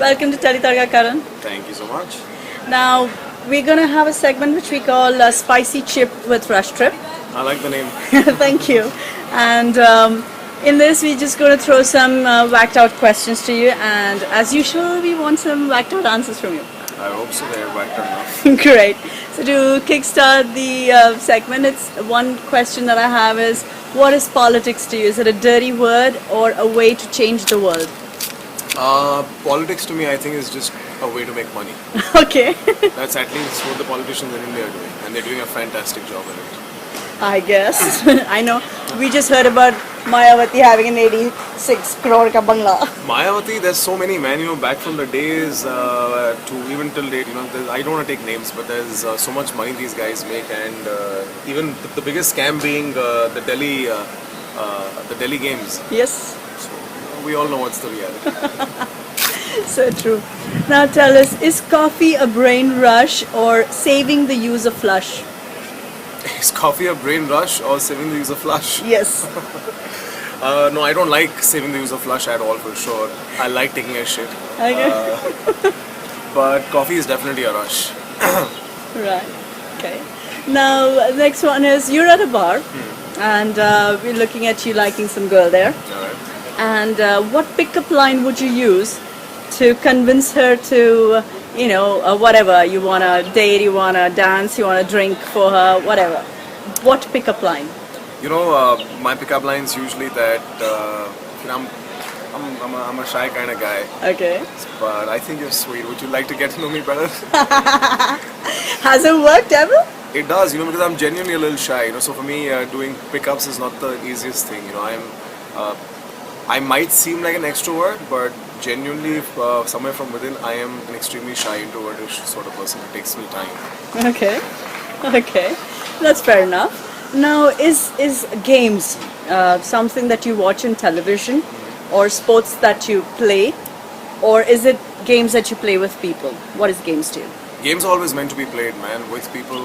Welcome to Taritarga, Karan. Thank you so much. Now, we're going to have a segment which we call Spicy Chip with Rushtrip. I like the name. Thank you. And in this, we're just going to throw some whacked out questions to you. And as usual, we want some whacked out answers from you. I hope so. They're whacked enough. Great. So to kickstart the segment, it's one question that I have is, what is politics to you? Is it a dirty word or a way to change the world? Politics to me, I think, is just a way to make money. Okay. That's at least what the politicians in India are doing, and they're doing a fantastic job in it. I guess. I know. We just heard about Mayawati having an 86 crore ka bangla. Mayawati, there's so many, man. Back from the days to even till date, I don't want to take names, but there's so much money these guys make, and even the biggest scam being the Delhi games. Yes. So we all know what's the reality. So true. Now tell us, is coffee a brain rush or saving the use of flush? Is coffee a brain rush or saving the use of flush? Yes. No, I don't like saving the use of flush at all, for sure. I like taking a shit. Okay. But coffee is definitely a rush. Right. Okay. Now, next one is, you're at a bar and we're looking at you liking some girl there. Alright. And what pickup line would you use to convince her to, whatever, you want to date, you want to dance, you want to drink for her, whatever. What pickup line? My pickup line is usually that I'm a shy kind of guy. Okay. But I think you're sweet. Would you like to get to know me better? Has it worked ever? It does, because I'm genuinely a little shy. So for me, doing pickups is not the easiest thing. I might seem like an extrovert, but genuinely, somewhere from within, I am an extremely shy, introvertish sort of person. It takes me time. Okay. Okay. That's fair enough. Now, is games something that you watch on television, or sports that you play, or is it games that you play with people? What is games to you? Games are always meant to be played, man, with people,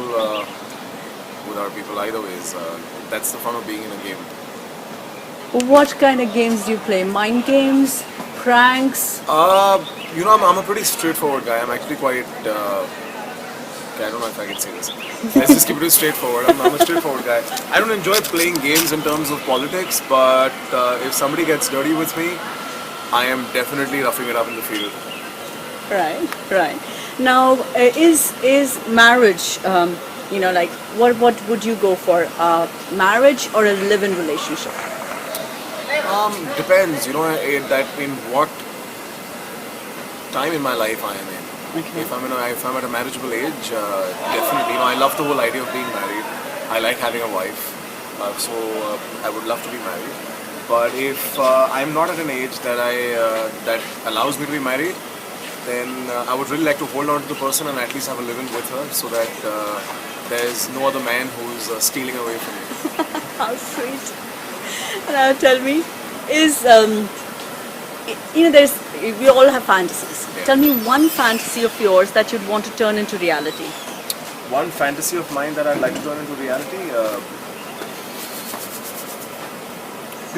without people, either ways. That's the fun of being in a game. What kind of games do you play? Mind games? Pranks? I'm a pretty straightforward guy. I'm actually quite... I don't know if I can say this. Let's just keep it straightforward. I'm a straightforward guy. I don't enjoy playing games in terms of politics, but if somebody gets dirty with me, I am definitely roughing it up in the field. Right, right. Now, is marriage, what would you go for? Marriage or a live-in relationship? Depends, that in what time in my life I am in. Okay. If I'm at a marriageable age, definitely. I love the whole idea of being married. I like having a wife, so I would love to be married. But if I'm not at an age that allows me to be married, then I would really like to hold on to the person and at least have a living with her, so that there's no other man who's stealing away from me. How sweet. Now tell me, we all have fantasies. Yeah. Tell me one fantasy of yours that you'd want to turn into reality. One fantasy of mine that I'd like to turn into reality?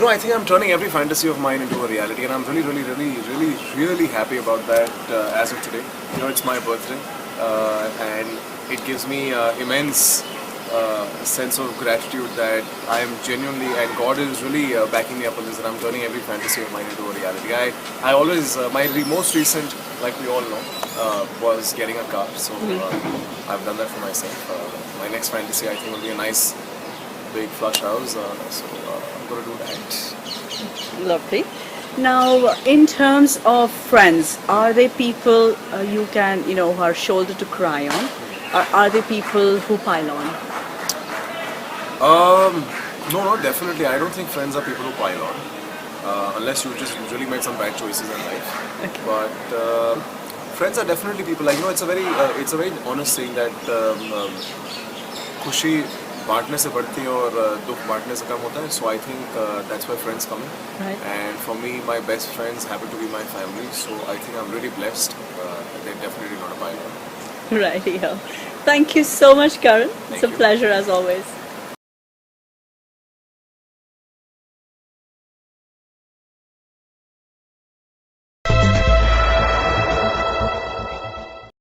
I think I'm turning every fantasy of mine into a reality, and I'm really, really, really, really, really happy about that as of today. It's my birthday, and it gives me immense sense of gratitude that I am genuinely, and God is really backing me up on this, and I'm turning every fantasy of mine into a reality. I always, my most recent, like we all know, was getting a car, so I've done that for myself. My next fantasy, I think, will be a nice big flush house, so I'm going to do that. Lovely. Now, in terms of friends, are they people you can, who are shoulder to cry on, or are they people who pile on? No, definitely. I don't think friends are people who pile on, unless you just really made some bad choices in life. Okay. But friends are definitely people. It's a very honest saying that खुशी बांटने से बढ़ती है और दुख बांटने से कम होता है. So I think that's why friends come in. Right. And for me, my best friends happen to be my family. So I think I'm really blessed. They're definitely not a pile on. Right, yeah. Thank you so much, Karan. It's a you. pleasure as always.